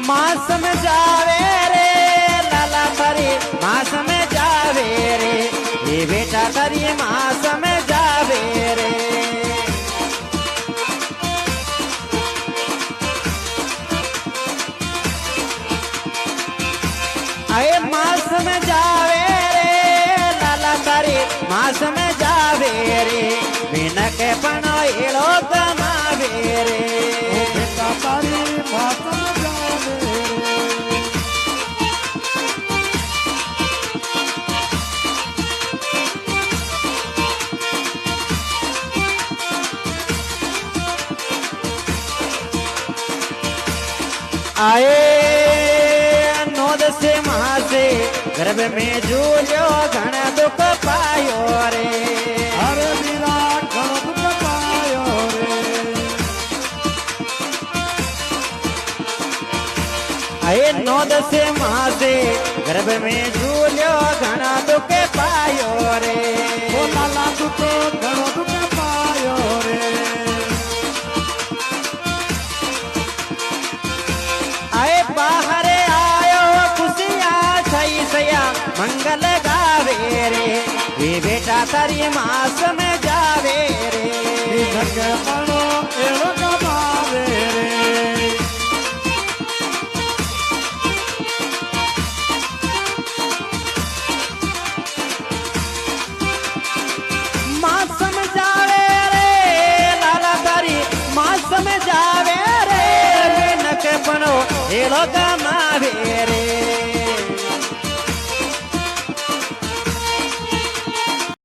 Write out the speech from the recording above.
माँ समझावे रे लाला थारी माँ समझावे रे ये बेटा थारी माँ समझावे रे अरे माँ समझावे रे लाला थारी माँ समझावे रे बिना के पनो एलो कमावे रे बेटा तारी माँ समझावे आए नोद से महा से गर्भ में झूलो घना दुख पायो रे अरे विराट घणो दुख पायो रे आए नोद से महा से गर्भ में झूलो घना दुख पायो रे ओ लाला दुख घणो दुख पायो रे आए बाहर आयो खुशियाँ छई सया मंगल गावे रे वे बेटा तारी माँ समझावे रे धके पणो एड़ो कमावे रे माँ समझावे रे लाला तारी माँ समझावे रे नक बनो एलो कमावे रे